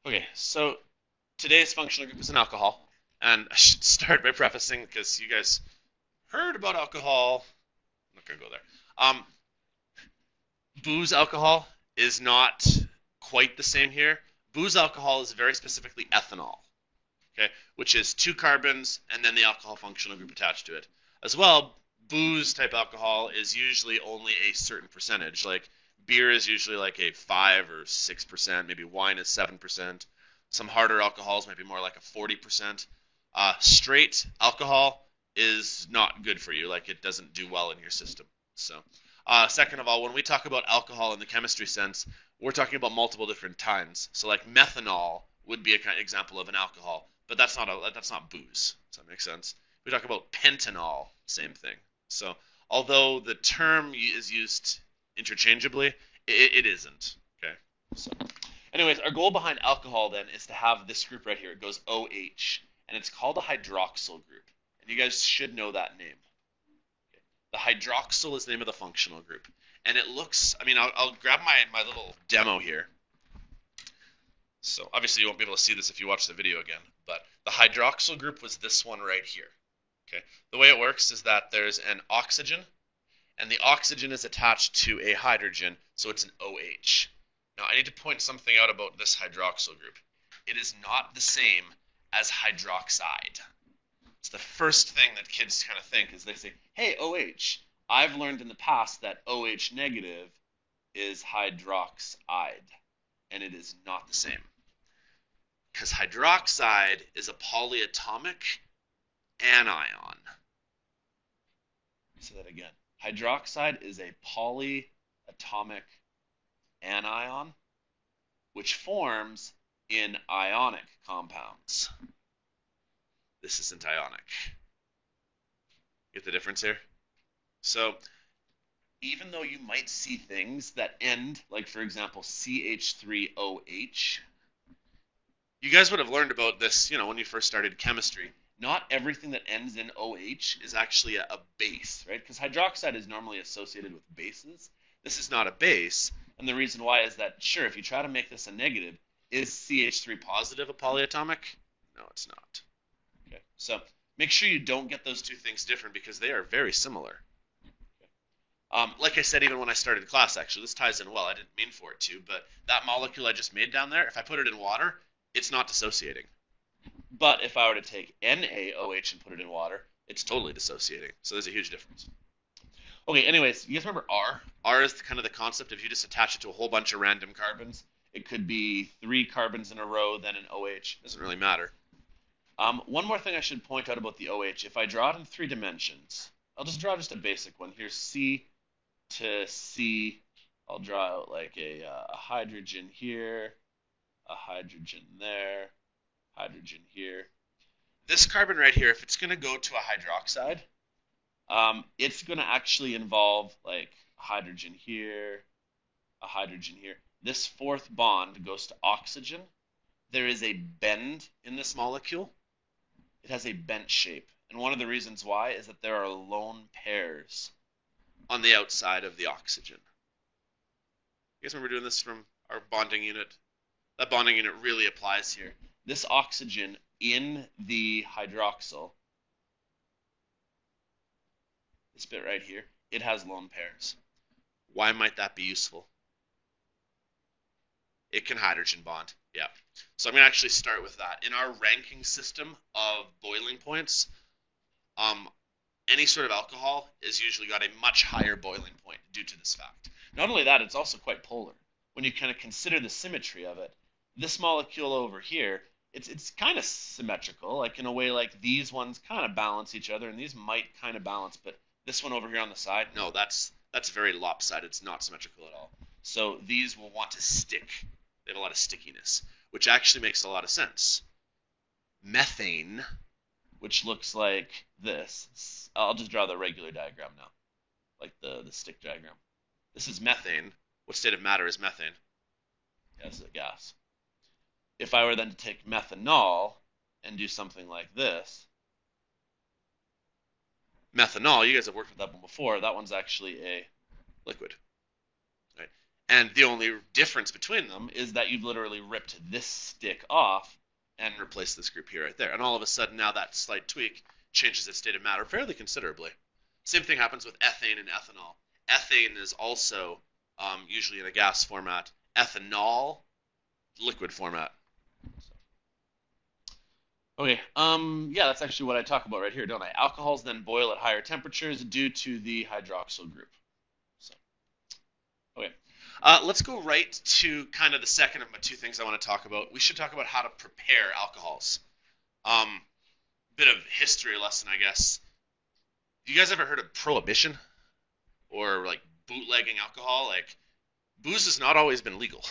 Okay, so today's functional group is an alcohol, and I should start by prefacing because you guys heard about alcohol. I'm not gonna go there. Booze alcohol is not quite the same here. Booze alcohol is very specifically ethanol, okay, which is two carbons and then the alcohol functional group attached to it. As well, booze type alcohol is usually only a certain percentage. Like beer is usually like a 5 or 6%, maybe wine is 7%. Some harder alcohols might be more like a 40%. Straight alcohol is not good for you. Like it doesn't do well in your system. So, second of all, when we talk about alcohol in the chemistry sense, we're talking about multiple different kinds. So, like methanol would be a kind of example of an alcohol, but that's not booze. Does that make sense? We talk about pentanol, same thing. So, although the term is used interchangeably, it isn't. Okay. So, anyways, our goal behind alcohol then is to have this group right here. It goes OH, and it's called a hydroxyl group. And you guys should know that name. The hydroxyl is the name of the functional group. And it looks, I'll grab my little demo here. So obviously you won't be able to see this if you watch the video again, but the hydroxyl group was this one right here. Okay. The way it works is that there's an oxygen, and the oxygen is attached to a hydrogen, so it's an OH. Now I need to point something out about this hydroxyl group. It is not the same as hydroxide. It's the first thing that kids kind of think is they say, hey, OH. I've learned in the past that OH negative is hydroxide, and it is not the same. Because hydroxide is a polyatomic anion. Say that again. Hydroxide is a polyatomic anion, which forms in ionic compounds. This isn't ionic. Get the difference here? So, even though you might see things that end, like for example, CH3OH, you guys would have learned about this, when you first started chemistry. Not everything that ends in OH is actually a base, right? Because hydroxide is normally associated with bases. This is not a base, and the reason why is that, sure, if you try to make this a negative, is CH3 positive a polyatomic? No, it's not. Okay, so make sure you don't get those two things different because they are very similar. Like I said, even when I started class, actually, this ties in well. I didn't mean for it to, but that molecule I just made down there, if I put it in water, it's not dissociating. But if I were to take NaOH and put it in water, it's totally dissociating. So there's a huge difference. Okay, anyways, you guys remember R? R is kind of the concept if you just attach it to a whole bunch of random carbons. It could be 3 carbons in a row, then an OH. Doesn't really matter. One more thing I should point out about the OH. If I draw it in 3 dimensions, I'll just draw just a basic one. Here's C to C. I'll draw out like a hydrogen here, a hydrogen there, hydrogen here. This carbon right here, if it's going to go to a hydroxide, it's going to actually involve like a hydrogen here, a hydrogen here. This 4th bond goes to oxygen. There is a bend in this molecule. It has a bent shape. And one of the reasons why is that there are lone pairs on the outside of the oxygen. You guys remember doing this from our bonding unit? That bonding unit really applies here. This oxygen in the hydroxyl, this bit right here, it has lone pairs. Why might that be useful? It can hydrogen bond. Yeah. So I'm going to actually start with that. In our ranking system of boiling points, any sort of alcohol is usually got a much higher boiling point due to this fact. Not only that, it's also quite polar. When you kind of consider the symmetry of it, this molecule over here, it's kind of symmetrical, like in a way like these ones kind of balance each other, and these might kind of balance, but this one over here on the side, no, that's very lopsided. It's not symmetrical at all. So these will want to stick. They have a lot of stickiness, which actually makes a lot of sense. Methane, which looks like this. I'll just draw the regular diagram now, like the stick diagram. This is methane. What state of matter is methane? Yeah, this is a gas. If I were then to take methanol and do something like this, methanol, you guys have worked with that one before. That one's actually a liquid. Right? And the only difference between them is that you've literally ripped this stick off and replaced this group here right there. And all of a sudden now that slight tweak changes its state of matter fairly considerably. Same thing happens with ethane and ethanol. Ethane is also usually in a gas format. Ethanol, liquid format. Okay, yeah, that's actually what I talk about right here, don't I? Alcohols then boil at higher temperatures due to the hydroxyl group. So, okay. Let's go right to kind of the second of my two things I want to talk about. We should talk about how to prepare alcohols. Bit of history lesson, I guess. You guys ever heard of prohibition or like bootlegging alcohol? Like, booze has not always been legal.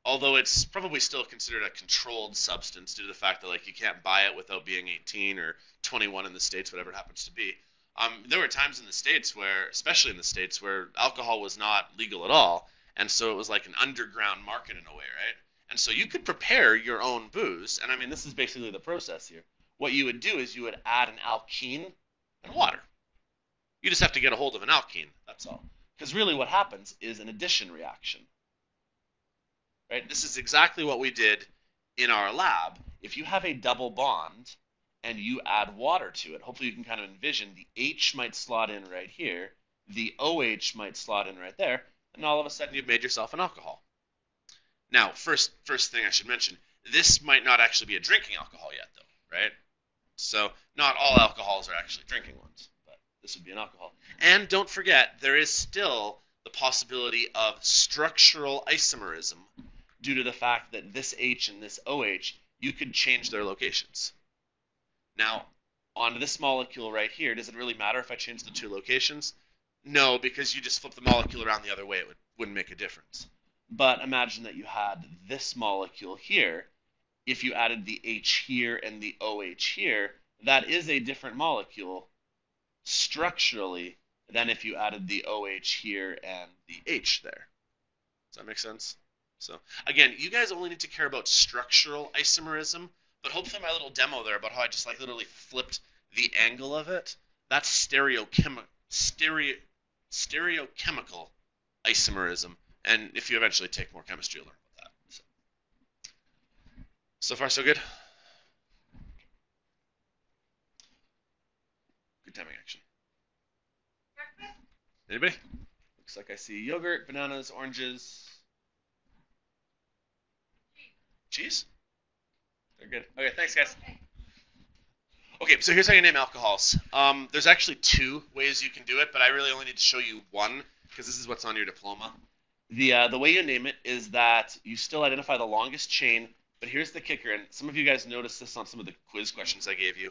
Although it's probably still considered a controlled substance due to the fact that like you can't buy it without being 18 or 21 in the States, whatever it happens to be. There were times in the States where, especially in the States, where alcohol was not legal at all, and so it was like an underground market in a way, right? And so you could prepare your own booze, and I mean this is basically the process here. What you would do is you would add an alkene and water. You just have to get a hold of an alkene, that's all. Because really what happens is an addition reaction. Right? This is exactly what we did in our lab. If you have a double bond and you add water to it, hopefully you can kind of envision the H might slot in right here, the OH might slot in right there, and all of a sudden you've made yourself an alcohol. Now, first thing I should mention, this might not actually be a drinking alcohol yet, though, right? So not all alcohols are actually drinking ones, but this would be an alcohol. And don't forget, there is still the possibility of structural isomerism due to the fact that this H and this OH, you could change their locations. Now, on this molecule right here, does it really matter if I change the two locations? No, because you just flip the molecule around the other way, it wouldn't make a difference. But imagine that you had this molecule here. If you added the H here and the OH here, that is a different molecule structurally than if you added the OH here and the H there. Does that make sense? So again, you guys only need to care about structural isomerism, but hopefully my little demo there about how I just like literally flipped the angle of it, that's stereochemical isomerism. And if you eventually take more chemistry, you'll learn about that. So far, so good? Good timing, action. Anybody? Looks like I see yogurt, bananas, oranges. Cheese? They're good. Okay, thanks, guys. Okay, so here's how you name alcohols. There's actually two ways you can do it, but I really only need to show you one because this is what's on your diploma. The way you name it is that you still identify the longest chain, but here's the kicker, and some of you guys noticed this on some of the quiz questions I gave you.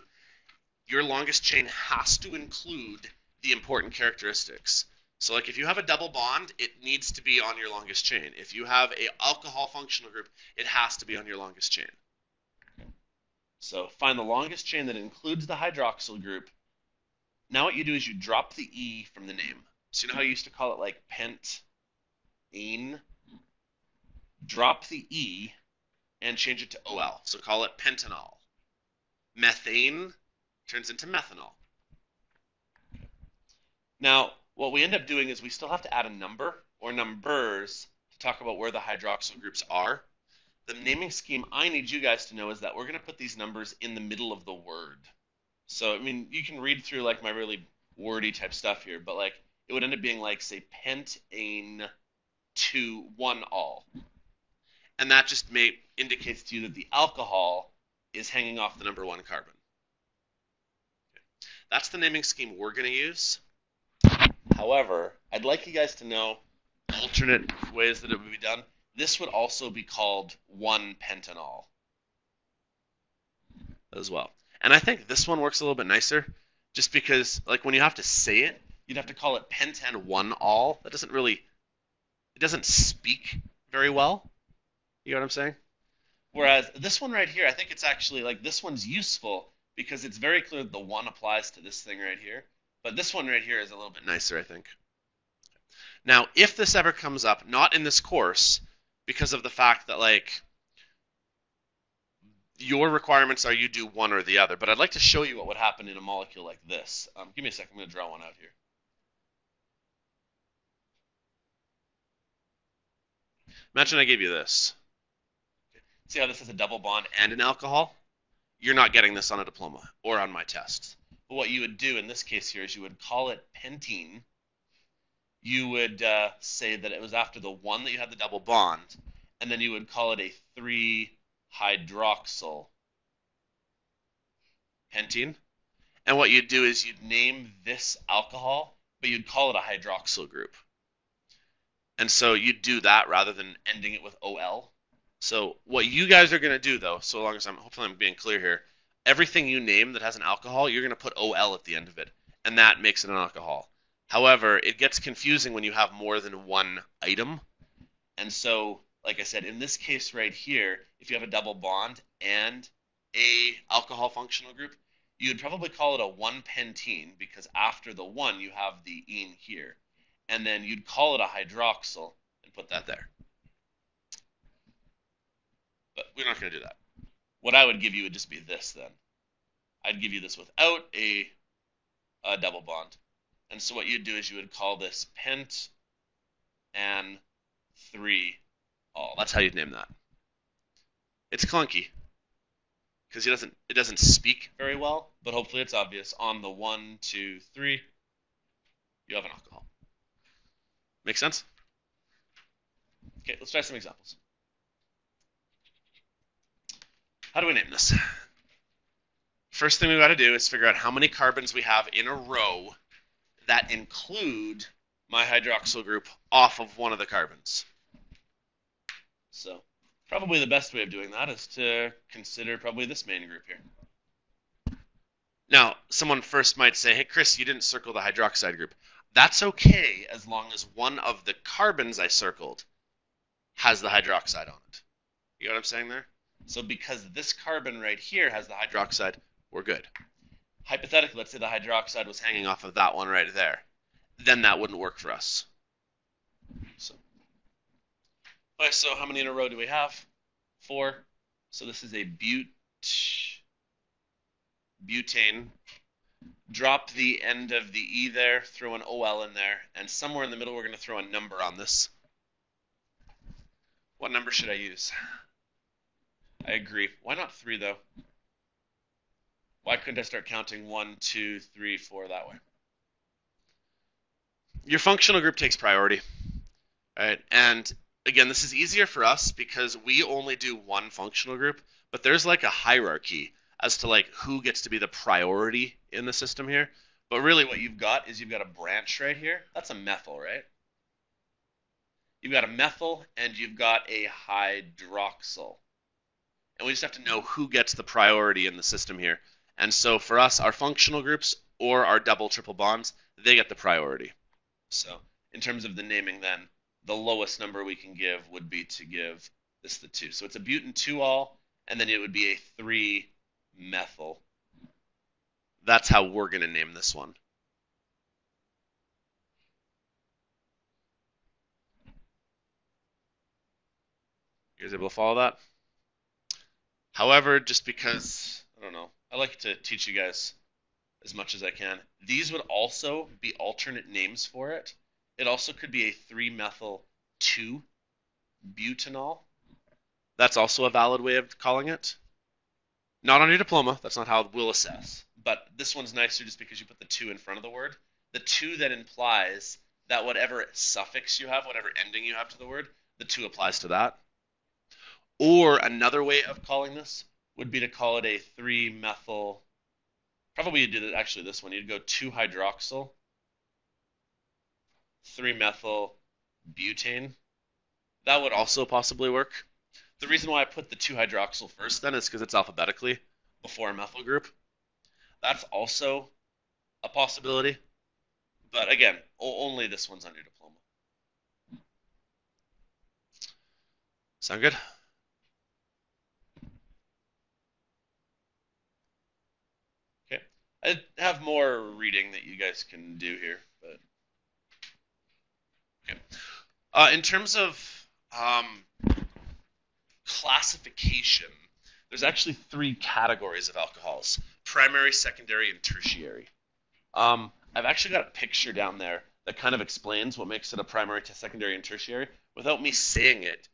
Your longest chain has to include the important characteristics. So like if you have a double bond, it needs to be on your longest chain. If you have an alcohol functional group, it has to be on your longest chain. Okay. So find the longest chain that includes the hydroxyl group. Now what you do is you drop the E from the name. So you know how you used to call it like pentane? Drop the E and change it to OL. So call it pentanol. Methane turns into methanol. Now, what we end up doing is we still have to add a number or numbers to talk about where the hydroxyl groups are. The naming scheme I need you guys to know is that we're going to put these numbers in the middle of the word. So, I mean, you can read through like my really wordy type stuff here, but like it would end up being like, say, pentane to 1-ol. And that just indicates to you that the alcohol is hanging off the number 1 carbon. Okay. That's the naming scheme we're going to use. However, I'd like you guys to know alternate ways that it would be done. This would also be called 1-pentanol as well. And I think this one works a little bit nicer just because like when you have to say it, you'd have to call it pentan 1-ol. That doesn't really, it doesn't speak very well. You know what I'm saying? Whereas this one right here, I think it's actually like this one's useful because it's very clear that the 1 applies to this thing right here. But this one right here is a little bit nicer, I think. Now, if this ever comes up, not in this course, because of the fact that, like, your requirements are you do one or the other, but I'd like to show you what would happen in a molecule like this. Give me a second, I'm going to draw one out here. Imagine I gave you this. See how this is a double bond and an alcohol? You're not getting this on a diploma or on my test. But what you would do in this case here is you would call it pentene. You would say that it was after the 1 that you had the double bond, and then you would call it a 3-hydroxyl pentene. And what you'd do is you'd name this alcohol, but you'd call it a hydroxyl group. And so you'd do that rather than ending it with OL. So what you guys are going to do, though, so long as hopefully I'm being clear here, everything you name that has an alcohol, you're going to put OL at the end of it, and that makes it an alcohol. However, it gets confusing when you have more than one item. And so, like I said, in this case right here, if you have a double bond and a alcohol functional group, you'd probably call it a 1-pentene because after the 1 you have the ene here. And then you'd call it a hydroxyl and put that there. But we're not going to do that. What I would give you would just be this then. I'd give you this without a double bond. And so what you'd do is you would call this pent and 3-ol. That's how you'd name that. It's clunky because it doesn't speak very well, but hopefully it's obvious. On the 1, 2, 3, you have an alcohol. Make sense? Okay, let's try some examples. How do we name this? First thing we got to do is figure out how many carbons we have in a row that include my hydroxyl group off of one of the carbons. So probably the best way of doing that is to consider probably this main group here. Now, someone first might say, hey, Chris, you didn't circle the hydroxide group. That's okay as long as one of the carbons I circled has the hydroxide on it. You know what I'm saying there? So because this carbon right here has the hydroxide, we're good. Hypothetically, let's say the hydroxide was hanging off of that one right there. Then that wouldn't work for us. Okay, so how many in a row do we have? 4. So this is a butane. Drop the end of the E there, throw an OL in there, and somewhere in the middle we're going to throw a number on this. What number should I use? I agree. Why not 3 though? Why couldn't I start counting 1, 2, 3, 4 that way? Your functional group takes priority, right? And again, this is easier for us because we only do one functional group, but there's like a hierarchy as to like who gets to be the priority in the system here. But really what you've got is you've got a branch right here. That's a methyl, right? You've got a methyl and you've got a hydroxyl. And we just have to know who gets the priority in the system here. And so for us, our functional groups or our double, triple bonds, they get the priority. So in terms of the naming then, the lowest number we can give would be to give this the 2. So it's a butane 2-ol, and then it would be a 3-methyl. That's how we're going to name this one. You guys able to follow that? However, just because, I don't know, I like to teach you guys as much as I can. These would also be alternate names for it. It also could be a 3-methyl 2-butanol. That's also a valid way of calling it. Not on your diploma. That's not how we'll assess. But this one's nicer just because you put the 2 in front of the word. The 2 that implies that whatever suffix you have, whatever ending you have to the word, the 2 applies to that. Or another way of calling this would be to call it a 3-methyl. Probably you'd do that actually this one. You'd go 2-hydroxyl, 3-methyl butane. That would also possibly work. The reason why I put the 2-hydroxyl first then is because it's alphabetically before a methyl group. That's also a possibility. But again, only this one's on your diploma. Sound good? Okay. I have more reading that you guys can do here, but okay. In terms of classification, there's actually 3 categories of alcohols: primary, secondary, and tertiary. I've actually got a picture down there that kind of explains what makes it a primary, secondary, and tertiary. Without me saying it,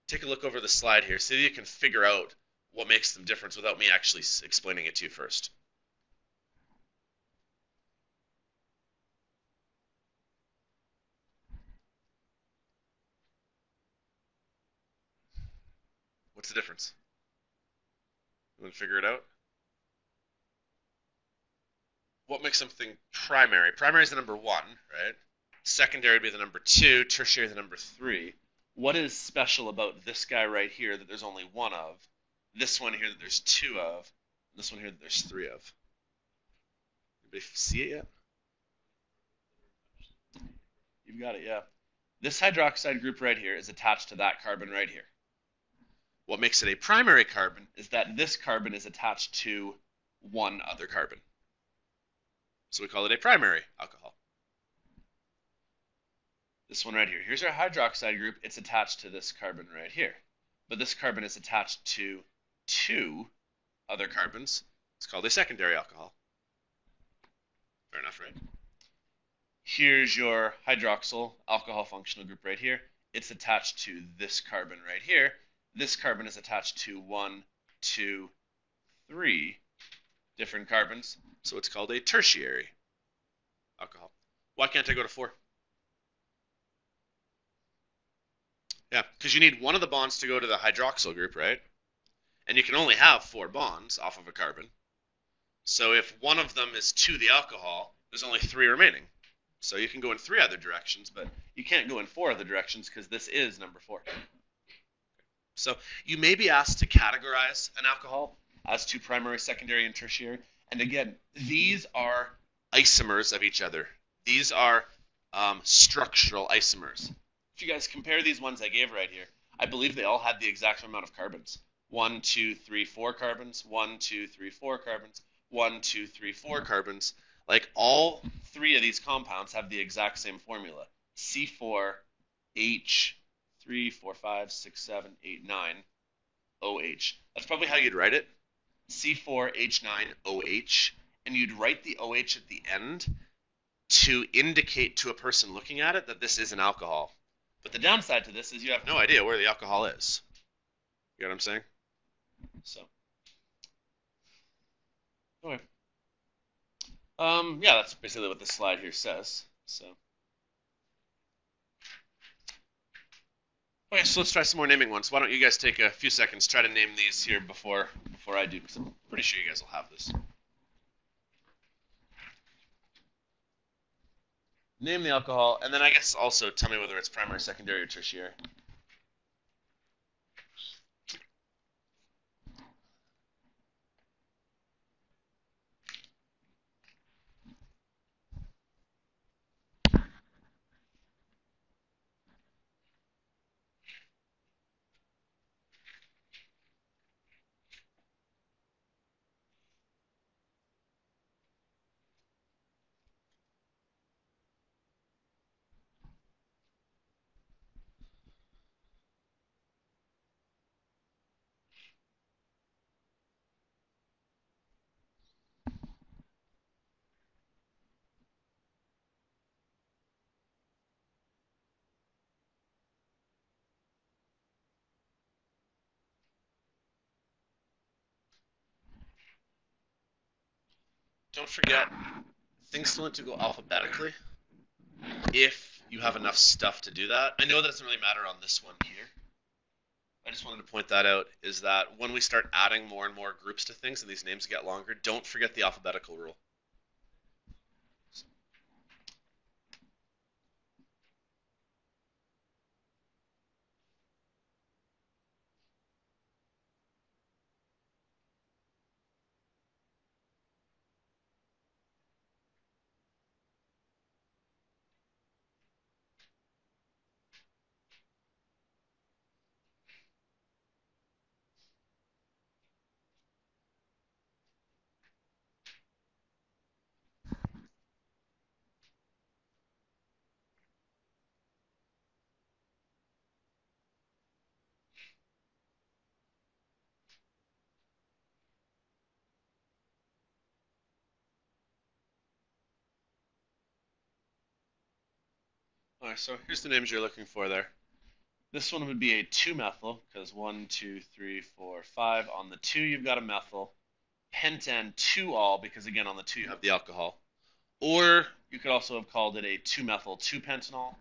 take a look over the slide here. See if you can figure out what makes them different without me actually explaining it to you first. What's the difference? You want to figure it out? What makes something primary? Primary is the number 1, right? Secondary would be the number 2, tertiary the number 3. What is special about this guy right here that there's only 1 of, this one here that there's 2 of, and this one here that there's 3 of? Anybody see it yet? You've got it, yeah. This hydroxide group right here is attached to that carbon right here. What makes it a primary carbon is that this carbon is attached to one other carbon. So we call it a primary alcohol. This one right here. Here's our hydroxide group. It's attached to this carbon right here. But this carbon is attached to 2 other carbons. It's called a secondary alcohol. Fair enough, right? Here's your hydroxyl alcohol functional group right here. It's attached to this carbon right here. This carbon is attached to 1, 2, 3 different carbons. So it's called a tertiary alcohol. Why can't I go to 4? Yeah, because you need one of the bonds to go to the hydroxyl group, right? And you can only have 4 bonds off of a carbon. So if one of them is to the alcohol, there's only 3 remaining. So you can go in 3 other directions, but you can't go in 4 other directions because this is number 4. So you may be asked to categorize an alcohol as to primary, secondary, and tertiary. And again, these are isomers of each other. These are structural isomers. If you guys compare these ones I gave right here, I believe they all had the exact amount of carbons. 1, 2, 3, 4 carbons, 1, 2, 3, 4 carbons, 1, 2, 3, 4 carbons. Like all 3 of these compounds have the exact same formula. C4H 3, 4, 5, 6, 7, 8, 9, OH. That's probably how you'd write it. C4H9OH. And you'd write the OH at the end to indicate to a person looking at it that this is an alcohol. But the downside to this is you have no idea where the alcohol is. You know what I'm saying? So, okay. Yeah, that's basically what this slide here says. So. Okay, so let's try some more naming ones. Why don't you guys take a few seconds, try to name these here before I do, because I'm pretty sure you guys will have this. Name the alcohol, and then I guess also tell me whether it's primary, secondary, or tertiary. Don't forget, things still need to go alphabetically if you have enough stuff to do that. I know that doesn't really matter on this one here. I just wanted to point that out, is that when we start adding more and more groups to things and these names get longer, don't forget the alphabetical rule. Alright, so here's the names you're looking for there. This one would be a 2-methyl, because 1, 2, 3, 4, 5. On the 2, you've got a methyl. Pentan 2-ol, because again, on the 2, you have the alcohol. Or you could also have called it a 2-methyl 2-pentanol.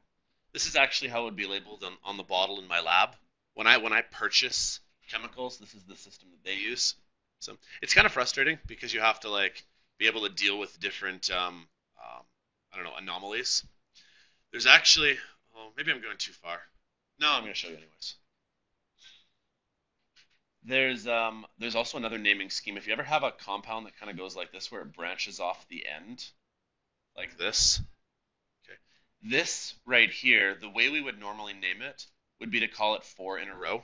This is actually how it would be labeled on the bottle in my lab. When I purchase chemicals, this is the system that they use. So it's kind of frustrating because you have to like be able to deal with different I don't know, anomalies. There's actually, oh, maybe I'm going too far. No, I'm going to show you anyways. There's also another naming scheme. If you ever have a compound that kind of goes like this, where it branches off the end, like this. Okay. This right here, the way we would normally name it would be to call it 4 in a row,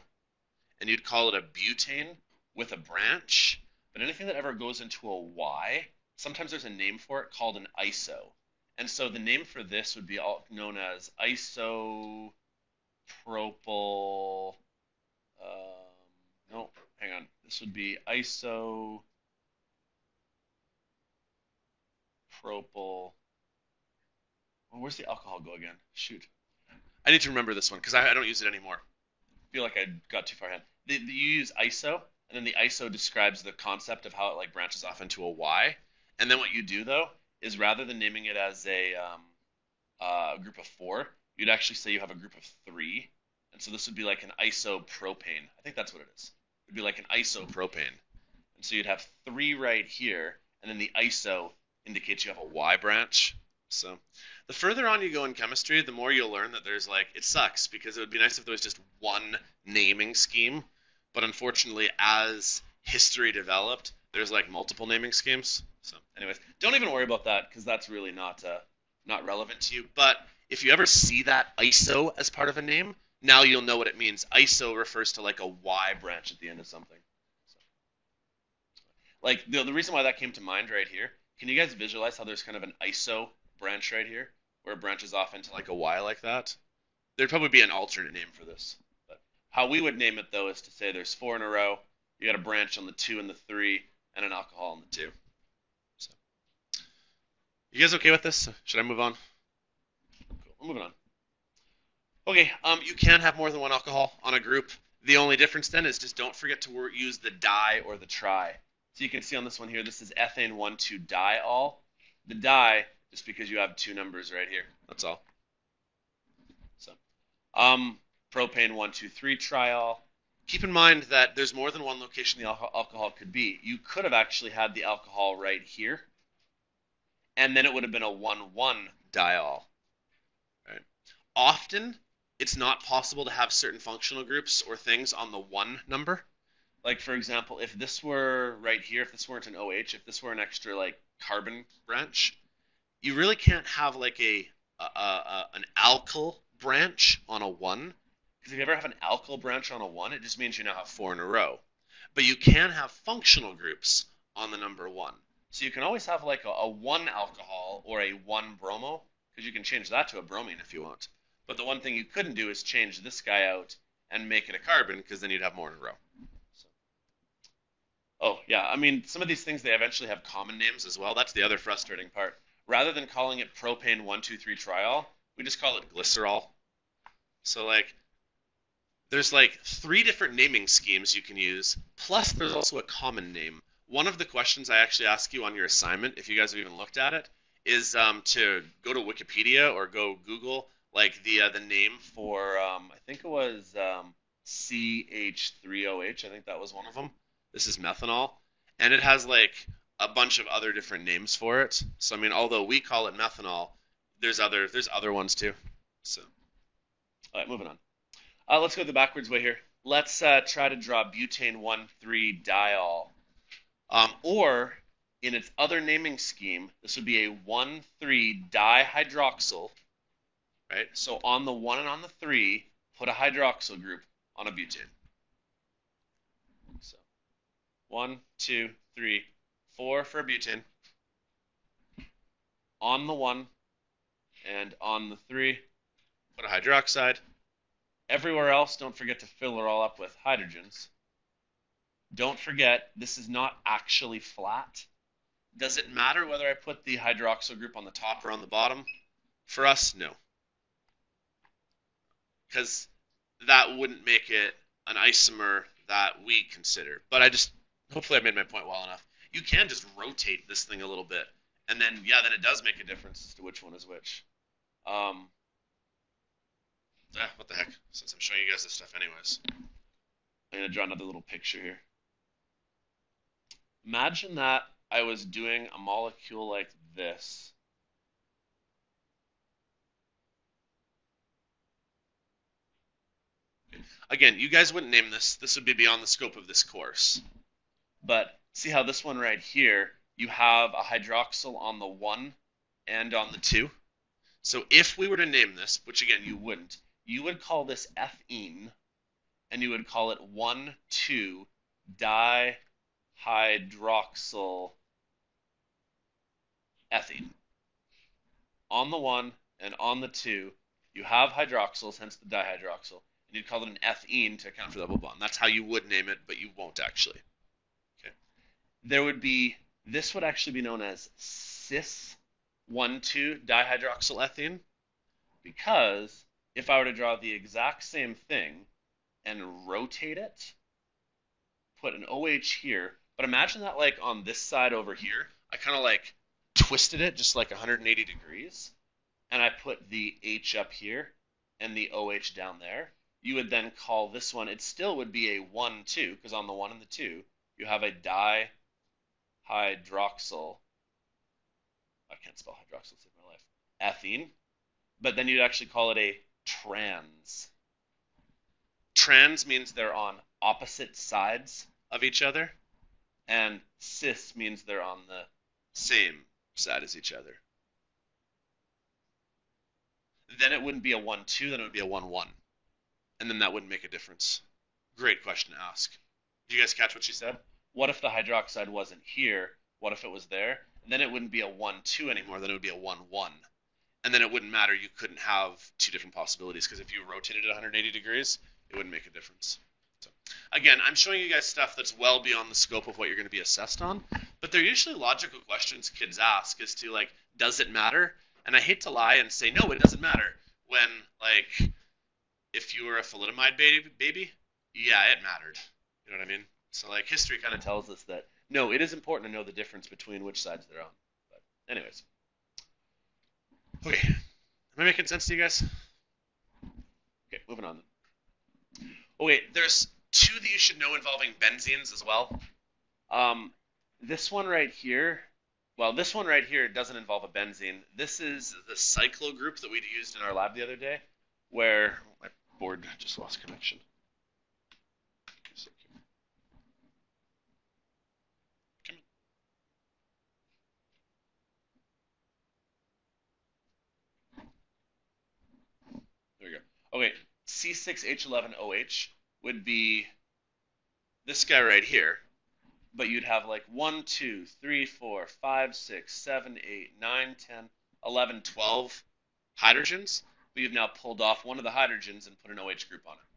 and you'd call it a butane with a branch. But anything that ever goes into a Y, sometimes there's a name for it called an iso. And so the name for this would be known as isopropyl. No, hang on. This would be isopropyl. Oh, where's the alcohol go again? Shoot. I need to remember this one because I don't use it anymore. I feel like I got too far ahead. You use iso, and then the iso describes the concept of how it like branches off into a Y. And then what you do though is rather than naming it as a group of 4, you'd actually say you have a group of 3. And so this would be like an isopropane. I think that's what it is. It would be like an isopropane. And so you'd have 3 right here, and then the iso indicates you have a Y branch. So the further on you go in chemistry, the more you'll learn that there's like, it sucks because it would be nice if there was just one naming scheme. But unfortunately, as history developed, there's like multiple naming schemes. So anyways, don't even worry about that because that's really not relevant to you. But if you ever see that ISO as part of a name, now you'll know what it means. ISO refers to like a Y branch at the end of something. So, like the reason why that came to mind right here, can you guys visualize how there's kind of an ISO branch right here where it branches off into like a Y like that? There'd probably be an alternate name for this. But how we would name it though is to say there's 4 in a row, you got a branch on the 2 and the 3, and an alcohol on the 2. So, you guys okay with this? Should I move on? Cool. We're moving on. Okay, you can have more than one alcohol on a group. The only difference then is just don't forget to use the di or the tri. So you can see on this one here, this is ethane 1,2-diol. The di, just because you have 2 numbers right here. That's all. So, propane 1,2,3-triol. Keep in mind that there's more than one location the alcohol could be. You could have actually had the alcohol right here, and then it would have been a 1,1-diol. Right? Often, it's not possible to have certain functional groups or things on the 1 number. Like, for example, if this were right here, if this weren't an OH, if this were an extra, like, carbon branch, you really can't have, like, an alkyl branch on a 1. Because if you ever have an alkyl branch on a 1, it just means you now have 4 in a row. But you can have functional groups on the number 1. So you can always have, like, a 1 alcohol or a 1 bromo, because you can change that to a bromine if you want. But the one thing you couldn't do is change this guy out and make it a carbon, because then you'd have more in a row. So. Oh, yeah, I mean, some of these things, they eventually have common names as well. That's the other frustrating part. Rather than calling it propane 1,2,3-triol, we just call it glycerol. So, like, there's like 3 different naming schemes you can use, plus there's also a common name. One of the questions I actually ask you on your assignment, if you guys have even looked at it, is to go to Wikipedia or go Google like the name for I think it was CH3OH. I think that was one of them. This is methanol, and it has like a bunch of other different names for it. So I mean, although we call it methanol, there's other ones too. So, all right, moving on. Let's go the backwards way here. Let's try to draw butane 1,3-diol, or in its other naming scheme, this would be a 1,3-dihydroxyl. Right? So on the 1 and on the 3, put a hydroxyl group on a butane. So 1, 2, 3, 4 for a butane. On the 1 and on the 3, put a hydroxide. Everywhere else, don't forget to fill it all up with hydrogens. Don't forget, this is not actually flat. Does it matter whether I put the hydroxyl group on the top or on the bottom? For us, no. Because that wouldn't make it an isomer that we consider. But hopefully I made my point well enough. You can just rotate this thing a little bit, and then then it does make a difference as to which one is which. What the heck? Since I'm showing you guys this stuff anyways, I'm gonna draw another little picture here. Imagine that I was doing a molecule like this. Again, you guys wouldn't name this. This would be beyond the scope of this course. But see how this one right here, you have a hydroxyl on the 1 and on the 2. So if we were to name this, which again you wouldn't, you would call this ethene, and you would call it 1,2-dihydroxyl ethene. On the 1 and on the 2, you have hydroxyls, hence the dihydroxyl, and you'd call it an ethene to account for the double bond. That's how you would name it, but you won't actually. Okay. This would actually be known as cis 1,2-dihydroxyl ethene, because if I were to draw the exact same thing and rotate it, put an OH here, but imagine that like on this side over here, I kind of like twisted it just like 180 degrees, and I put the H up here and the OH down there. You would then call this one, it still would be a 1,2, because on the 1 and the 2, you have a dihydroxyl, I can't spell hydroxyl, save my life, ethene, but then you'd actually call it a trans. Trans means they're on opposite sides of each other, and cis means they're on the same side as each other. Then it wouldn't be a 1,2, then it would be a 1,1. And then that wouldn't make a difference. Great question to ask. Did you guys catch what she said? What if the hydroxide wasn't here? What if it was there? Then it wouldn't be a 1,2 anymore, then it would be a 1,1. And then it wouldn't matter. You couldn't have two different possibilities, because if you rotated it 180 degrees, it wouldn't make a difference. So, again, I'm showing you guys stuff that's well beyond the scope of what you're going to be assessed on, but they're usually logical questions kids ask as to, like, does it matter? And I hate to lie and say, no, it doesn't matter. When, like, if you were a thalidomide baby, yeah, it mattered. You know what I mean? So, like, history kind of tells us that, no, it is important to know the difference between which sides they're on. But anyways. Okay. Am I making sense to you guys? Okay, moving on. Okay, there's two that you should know involving benzenes as well. This one right here, this one right here doesn't involve a benzene. This is the cyclo group that we used in our lab the other day, where my board just lost connection. Come on. There we go. Okay, C6H11OH would be this guy right here, but you'd have like 1, 2, 3, 4, 5, 6, 7, 8, 9, 10, 11, 12 hydrogens, but you've now pulled off one of the hydrogens and put an OH group on it.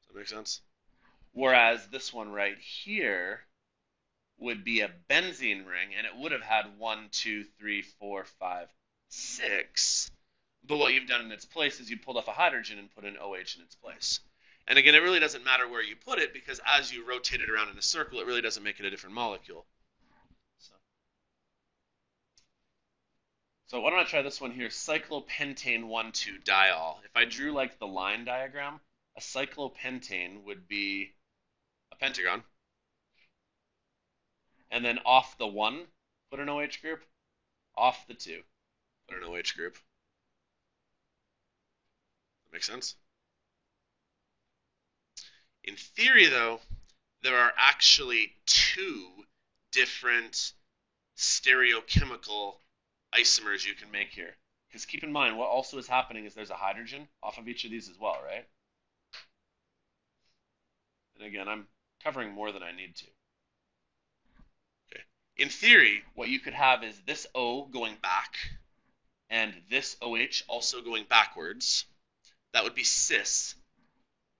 Does that make sense? Whereas this one right here would be a benzene ring, and it would have had 1, 2, 3, 4, 5, 6. But what you've done in its place is you pulled off a hydrogen and put an OH in its place. And again, it really doesn't matter where you put it, because as you rotate it around in a circle, it really doesn't make it a different molecule. So why don't I try this one here, cyclopentane 1,2-diol. If I drew like the line diagram, a cyclopentane would be a pentagon. And then off the 1, put an OH group. Off the 2, put an OH group. That make sense? In theory, though, there are actually 2 different stereochemical isomers you can make here. Because keep in mind, what also is happening is there's a hydrogen off of each of these as well, right? And again, I'm covering more than I need to. Okay. In theory, what you could have is this O going back, and this OH also going backwards. That would be cis.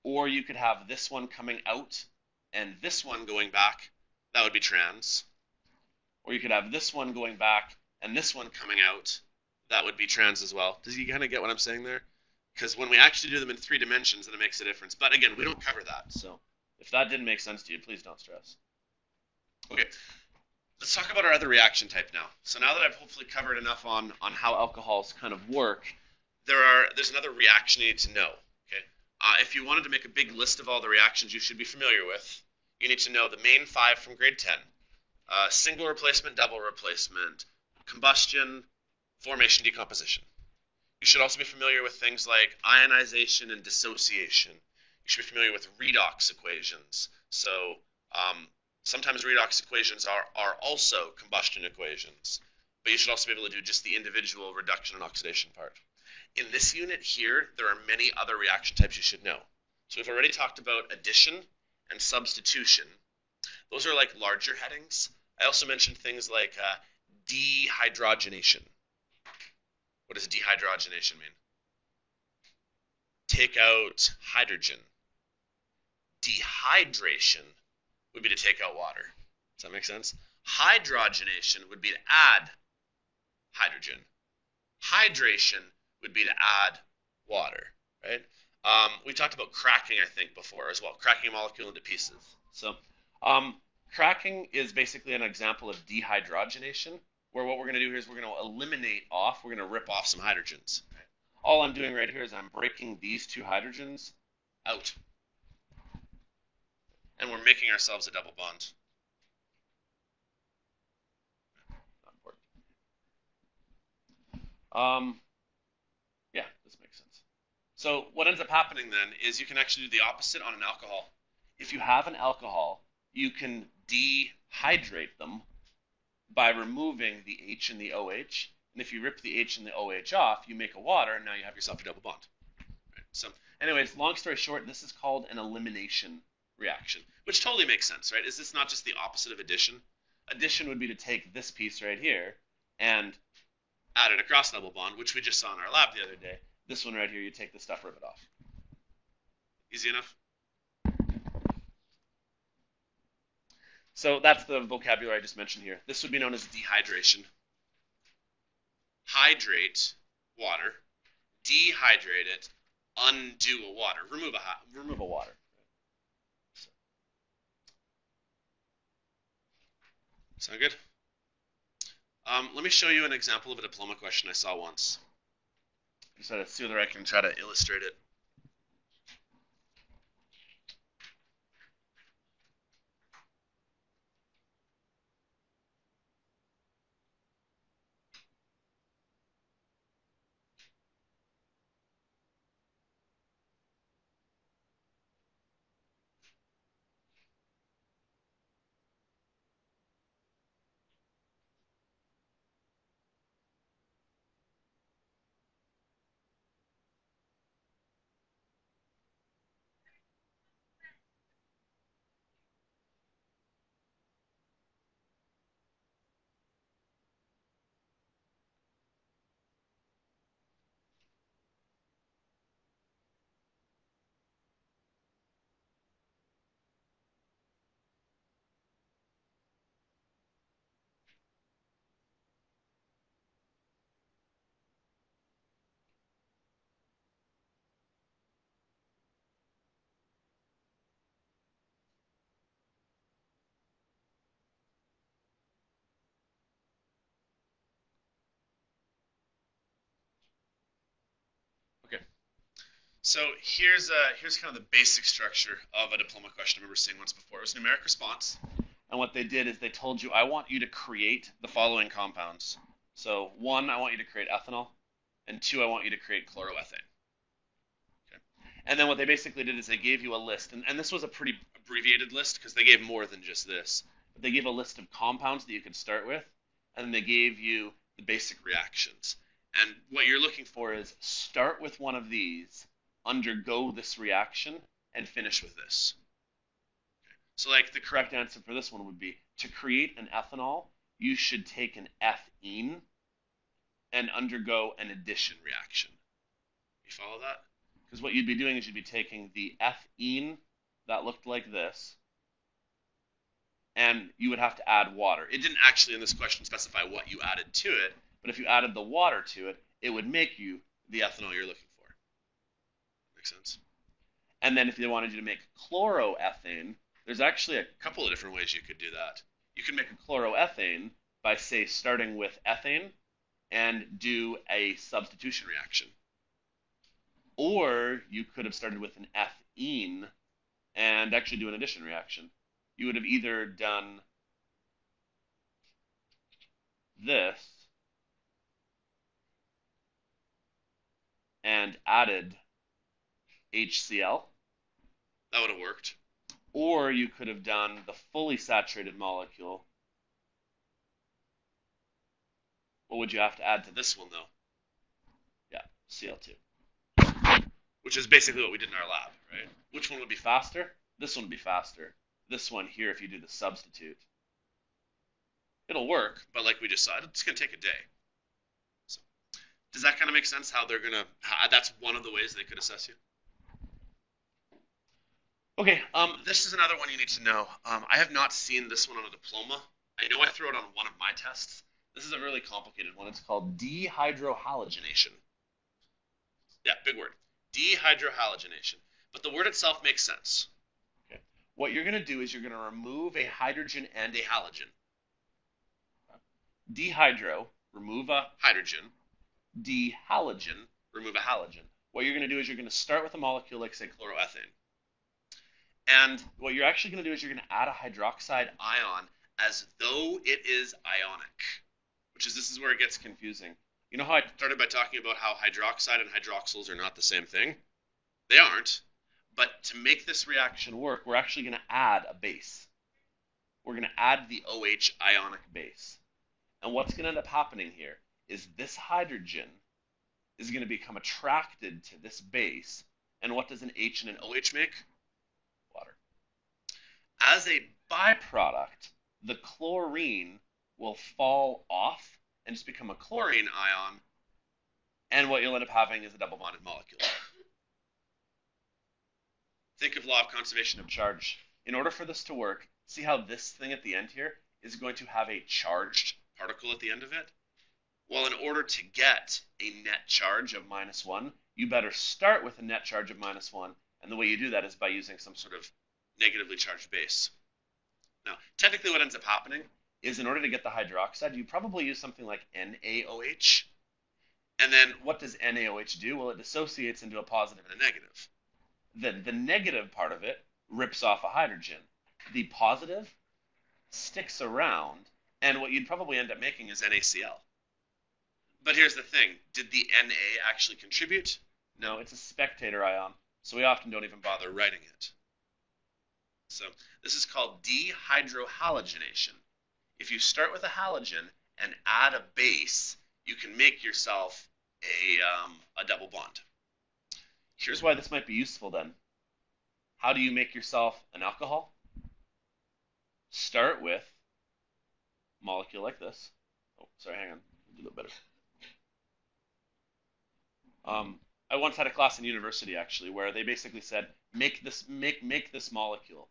Or you could have this one coming out and this one going back. That would be trans. Or you could have this one going back and this one coming out. That would be trans as well. Does you kind of get what I'm saying there? Because when we actually do them in 3 dimensions, then it makes a difference. But again, we don't cover that. So if that didn't make sense to you, please don't stress. Okay, let's talk about our other reaction type now. So now that I've hopefully covered enough on how alcohols kind of work, there's another reaction you need to know. Okay, if you wanted to make a big list of all the reactions you should be familiar with, you need to know the main 5 from grade 10: single replacement, double replacement, combustion, formation, decomposition. You should also be familiar with things like ionization and dissociation. You should be familiar with redox equations. So sometimes redox equations are also combustion equations, but you should also be able to do just the individual reduction and oxidation part. In this unit here, there are many other reaction types you should know. So we've already talked about addition and substitution. Those are like larger headings. I also mentioned things like dehydrogenation. What does dehydrogenation mean? Take out hydrogen. Dehydration would be to take out water. Does that make sense? Hydrogenation would be to add hydrogen. Hydration would be to add water, right? We talked about cracking, I think, before as well, cracking a molecule into pieces. So cracking is basically an example of dehydrogenation, where what we're going to do here is we're going to eliminate off, we're going to rip off some hydrogens. Right? All I'm doing right here is I'm breaking these 2 hydrogens out. And we're making ourselves a double bond. Not important. Yeah, this makes sense. So what ends up happening then is you can actually do the opposite on an alcohol. If you have an alcohol, you can dehydrate them by removing the H and the OH. And if you rip the H and the OH off, you make a water, and now you have yourself a double bond. Right? So anyways, long story short, this is called an elimination reaction, which totally makes sense, right? Is this not just the opposite of addition? Addition would be to take this piece right here and add it across double bond, which we just saw in our lab the other day. This one right here, you take the stuff, rip it off. Easy enough? So that's the vocabulary I just mentioned here. This would be known as dehydration. Hydrate water, dehydrate it, undo a water, remove a water. Sound good? Let me show you an example of a diploma question I saw once. Just to see whether I can try to illustrate it. Okay. So here's kind of the basic structure of a diploma question I remember seeing once before. It was numeric response. And what they did is they told you, I want you to create the following compounds. So 1, I want you to create ethanol, and 2, I want you to create chloroethane. Okay. And then what they basically did is they gave you a list, and this was a pretty abbreviated list because they gave more than just this. But they gave a list of compounds that you could start with, and then they gave you the basic reactions. And what you're looking for is start with one of these, undergo this reaction, and finish with this. So like the correct answer for this one would be, to create an ethanol, you should take an ethene and undergo an addition reaction. You follow that? Because what you'd be doing is you'd be taking the ethene that looked like this, and you would have to add water. It didn't actually in this question specify what you added to it, but if you added the water to it, it would make you the ethanol you're looking for. Makes sense. And then if they wanted you to make chloroethane, there's actually a couple of different ways you could do that. You can make a chloroethane by, say, starting with ethane and do a substitution reaction. Or you could have started with an ethene and actually do an addition reaction. You would have either done this and added HCl. That would have worked. Or you could have done the fully saturated molecule. What would you have to add to this one, though? Yeah, Cl2. Which is basically what we did in our lab, right? Which one would be faster? This one would be faster. This one here, if you do the substitute. It'll work, but like we just saw, it's going to take a day. So, does that kind of make sense how they're going to, that's one of the ways they could assess you? Okay, this is another one you need to know. I have not seen this one on a diploma. I know I threw it on one of my tests. This is a really complicated one. It's called dehydrohalogenation. Yeah, big word. Dehydrohalogenation. But the word itself makes sense. Okay. What you're going to do is you're going to remove a hydrogen and a halogen. Dehydro, remove a hydrogen. Dehalogen, remove a halogen. What you're going to do is you're going to start with a molecule like, say, chloroethane. And what you're actually going to do is you're going to add a hydroxide ion as though it is ionic, which is, this is where it gets confusing. You know how I started by talking about how hydroxide and hydroxyls are not the same thing? They aren't. But to make this reaction work, we're actually going to add a base. We're going to add the OH ionic base. And what's going to end up happening here is this hydrogen is going to become attracted to this base. And what does an H and an OH make? Water. As a byproduct, the chlorine will fall off and just become a chlorine ion, and what you'll end up having is a double bonded molecule. Think of law of conservation of charge. In order for this to work, see how this thing at the end here is going to have a charged particle at the end of it? Well, in order to get a net charge of -1, you better start with a net charge of -1, and the way you do that is by using some sort of negatively charged base. Now, technically what ends up happening is, in order to get the hydroxide, you probably use something like NaOH. And then what does NaOH do? Well, it dissociates into a positive and a negative. Then the negative part of it rips off a hydrogen. The positive sticks around, and what you'd probably end up making is NaCl. But here's the thing. Did the Na actually contribute? No, it's a spectator ion, so we often don't even bother writing it. So this is called dehydrohalogenation. If you start with a halogen and add a base, you can make yourself a double bond. Here's why this might be useful then. How do you make yourself an alcohol? Start with a molecule like this. Oh, sorry, hang on. I'll do that better. I once had a class in university, actually, where they basically said, make this molecule.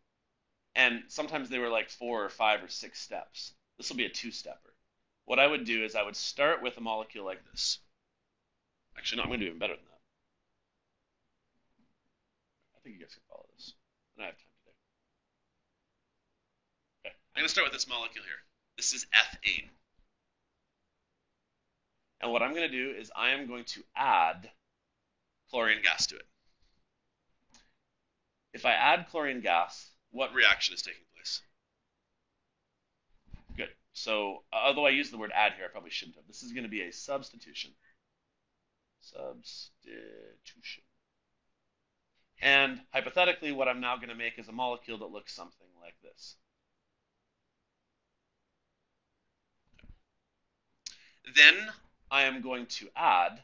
And sometimes they were like 4 or 5 or 6 steps. This will be a 2-stepper. What I would do is I would start with a molecule like this. Actually, no, I'm going to do even better than that. I think you guys can follow this. I don't have time today. Okay, I'm going to start with this molecule here. This is ethane. And what I'm going to do is I am going to add chlorine gas to it. If I add chlorine gas, what reaction is taking place? Good. So, although I use the word add here, I probably shouldn't have. This is going to be a substitution. Substitution. And hypothetically, what I'm now going to make is a molecule that looks something like this. Then I am going to add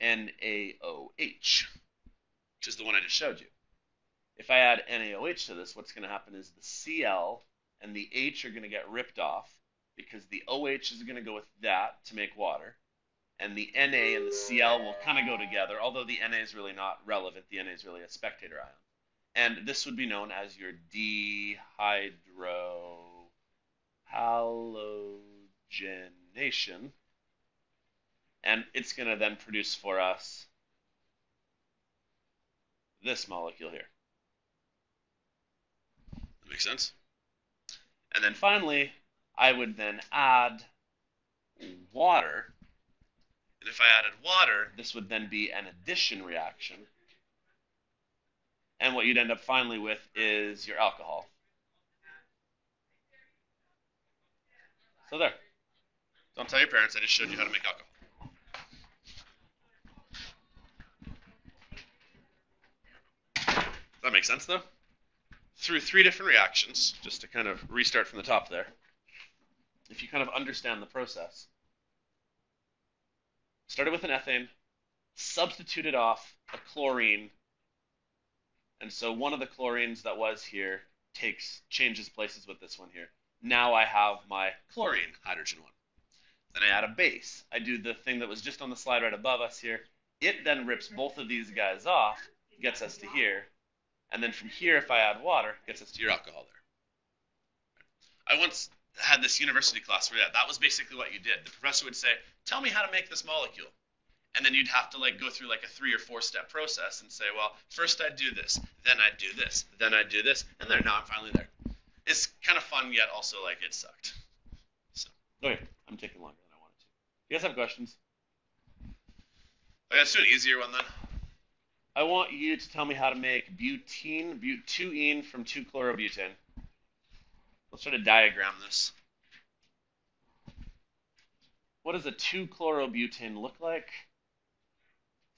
NaOH, which is the one I just showed you. If I add NaOH to this, what's going to happen is the Cl and the H are going to get ripped off because the OH is going to go with that to make water. And the Na and the Cl will kind of go together, although the Na is really not relevant. The Na is really a spectator ion. And this would be known as your dehydrohalogenation. And it's going to then produce for us this molecule here. That makes sense? And then finally, I would then add water. And if I added water, this would then be an addition reaction. And what you'd end up finally with is your alcohol. So there. Don't tell your parents, I just showed you how to make alcohol. Does that make sense, though? Through 3 different reactions, just to kind of restart from the top there, if you kind of understand the process. Started with an ethane, substituted off a chlorine, and so one of the chlorines that was here changes places with this one here. Now I have my chlorine hydrogen one. Then I add a base. I do the thing that was just on the slide right above us here. It then rips both of these guys off, gets us to here, and then from here, if I add water, gets us to your alcohol there. I once had this university class where that was basically what you did. The professor would say, tell me how to make this molecule. And then you'd have to go through a 3 or 4 step process and say, well, first I'd do this, then I'd do this, then I'd do this, and there, now I'm finally there. It's kind of fun, yet also it sucked. So, okay, I'm taking longer than I wanted to. You guys have questions? Let's do an easier one then. I want you to tell me how to make butene, but2-ene from 2-chlorobutane. Let's try to diagram this. What does a 2-chlorobutane look like?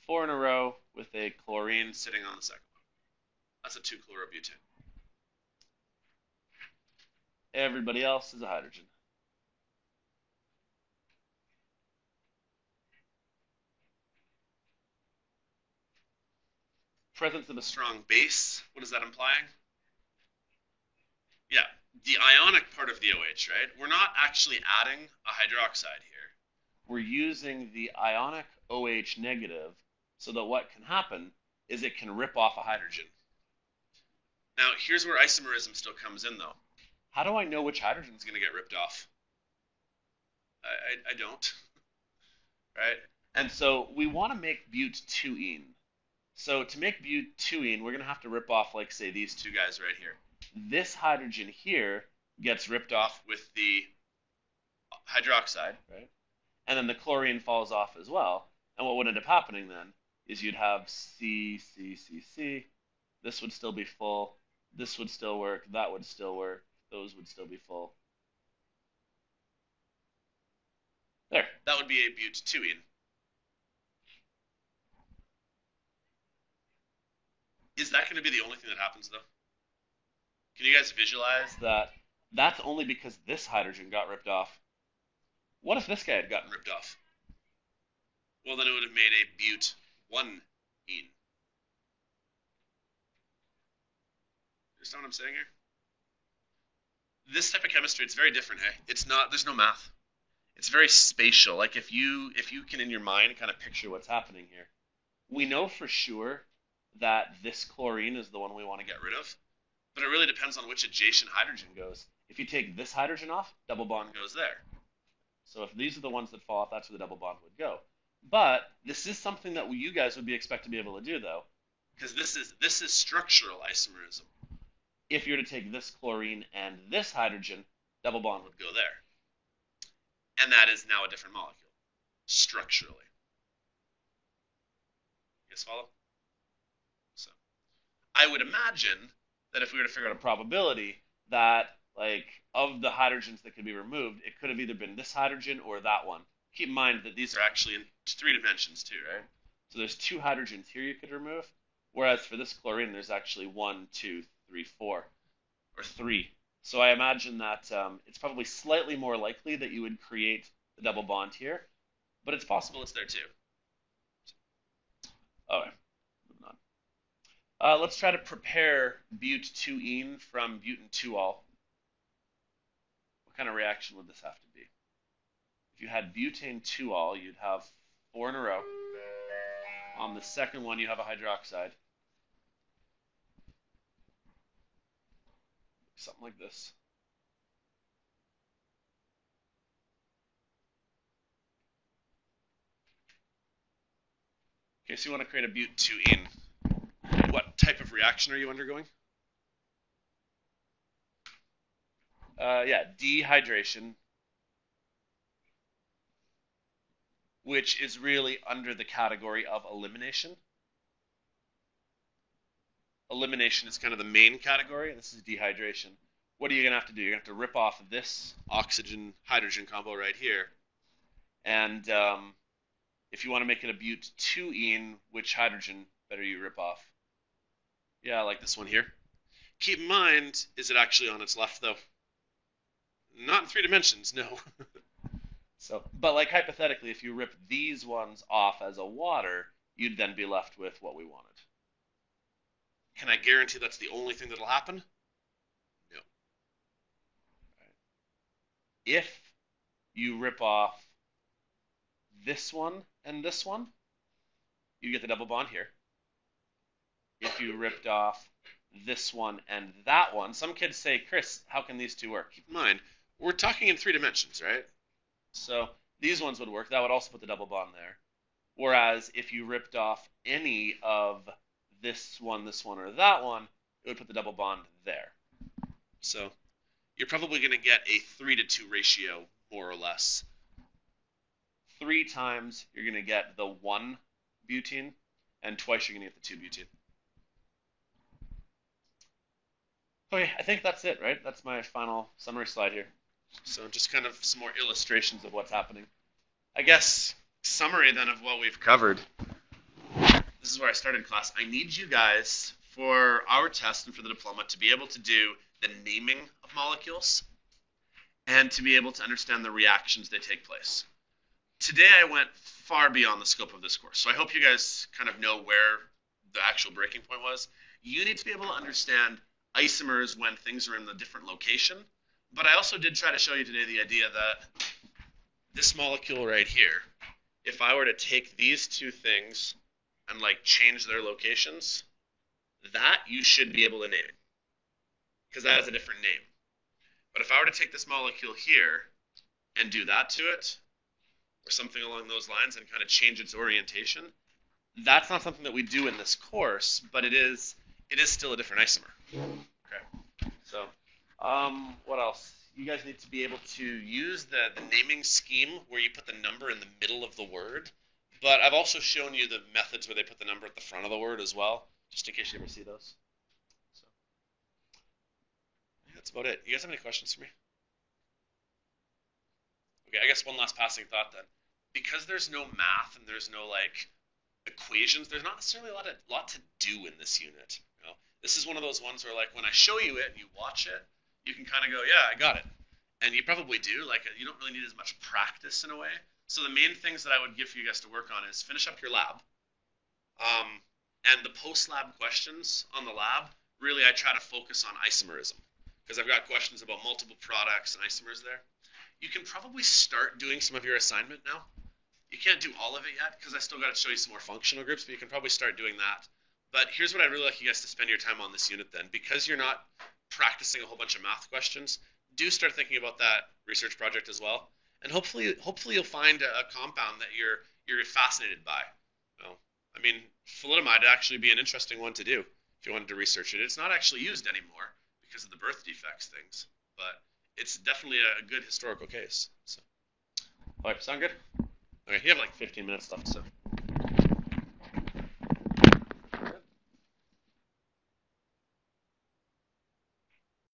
4 in a row with a chlorine sitting on the second one. That's a 2-chlorobutane. Everybody else is a hydrogen. Presence of a strong base. What is that implying? Yeah, the ionic part of the OH, right? We're not actually adding a hydroxide here. We're using the ionic OH negative so that what can happen is it can rip off a hydrogen. Now, here's where isomerism still comes in, though. How do I know which hydrogen is going to get ripped off? I don't, right? And so we want to make but2-ene. So to make but2-ene, we're going to have to rip off, say, these 2 guys right here. This hydrogen here gets ripped off with the hydroxide, right? And then the chlorine falls off as well. And what would end up happening then is you'd have C, C, C, C. This would still be full. This would still work. That would still work. Those would still be full. There. That would be a but2-ene. Is that going to be the only thing that happens, though? Can you guys visualize that? That's only because this hydrogen got ripped off. What if this guy had gotten ripped off? Well, then it would have made a but1-ene. Understand what I'm saying here? This type of chemistry, it's very different, hey? It's not, there's no math. It's very spatial. If you can in your mind kind of picture what's happening here. We know for sure that this chlorine is the one we want to get rid of, but it really depends on which adjacent hydrogen goes. If you take this hydrogen off, double bond goes there. So if these are the ones that fall off, that's where the double bond would go. But this is something that you guys would be expected to be able to do, though, because this is structural isomerism. If you were to take this chlorine and this hydrogen, double bond would go there. And that is now a different molecule, structurally. You guys follow? So I would imagine that if we were to figure out a probability that, of the hydrogens that could be removed, it could have either been this hydrogen or that one. Keep in mind that these are actually in 3 dimensions too, right? So there's 2 hydrogens here you could remove, whereas for this chlorine, there's actually 1, 2, 3, 4, or 3. So I imagine that it's probably slightly more likely that you would create the double bond here, but it's possible it's there too. Okay, moving on. Let's try to prepare but2-ene from butanediol. What kind of reaction would this have to be? If you had butane-2-ol, you'd have 4 in a row. On the second one, you have a hydroxide. Something like this. Okay, so you want to create a but2-ene. What what type of reaction are you undergoing? Yeah, dehydration, which is really under the category of elimination. Elimination is kind of the main category, and this is dehydration. What are you going to have to do? You're going to have to rip off this oxygen-hydrogen combo right here. And if you want to make it a but2-ene, which hydrogen better you rip off? Yeah, like this one here. Keep in mind, is it actually on its left, though? Not in 3 dimensions, no. So, but like hypothetically, if you rip these ones off as a water, you'd then be left with what we wanted. Can I guarantee that's the only thing that'll happen? No. If you rip off this one and this one, you get the double bond here. If you ripped off this one and that one, some kids say, Chris, how can these two work? Keep in mind, we're talking in 3 dimensions, right? So these ones would work. That would also put the double bond there. Whereas if you ripped off any of this one, or that one, it would put the double bond there. So you're probably going to get a 3-to-2 ratio, more or less. 3 times you're going to get the 1 butene, and twice you're going to get the 2 butene. Okay, I think that's it, right? That's my final summary slide here. So just kind of some more illustrations of what's happening. I guess summary then of what we've covered. This is where I started class. I need you guys for our test and for the diploma to be able to do the naming of molecules and to be able to understand the reactions that take place. Today I went far beyond the scope of this course, so I hope you guys kind of know where the actual breaking point was. You need to be able to understand isomers when things are in a different location, but I also did try to show you today the idea that this molecule right here, if I were to take these two things and like change their locations, that you should be able to name it, because that has a different name. But if I were to take this molecule here and do that to it, or something along those lines, and kind of change its orientation, that's not something that we do in this course, but it is still a different isomer. Okay. So, what else? You guys need to be able to use the naming scheme where you put the number in the middle of the word. But I've also shown you the methods where they put the number at the front of the word as well, just in case you ever see those. So, yeah, that's about it. You guys have any questions for me? Okay, I guess one last passing thought then. Because there's no math and there's no like equations, there's not necessarily a lot to do in this unit. You know? This is one of those ones where like when I show you it and you watch it, you can kind of go, yeah, I got it. And you probably do. Like you don't really need as much practice in a way. So the main things that I would give for you guys to work on is finish up your lab. And the post-lab questions on the lab, really I try to focus on isomerism, because I've got questions about multiple products and isomers there. You can probably start doing some of your assignment now. You can't do all of it yet because I still got to show you some more functional groups, but you can probably start doing that. But here's what I'd really like you guys to spend your time on this unit then. Because you're not practicing a whole bunch of math questions, do start thinking about that research project as well. And hopefully you'll find a compound that you're fascinated by. You know, I mean, thalidomide would actually be an interesting one to do if you wanted to research it. It's not actually used anymore because of the birth defects things, but it's definitely a good historical case. So, all right, sound good? Okay, you have like 15 minutes left, so.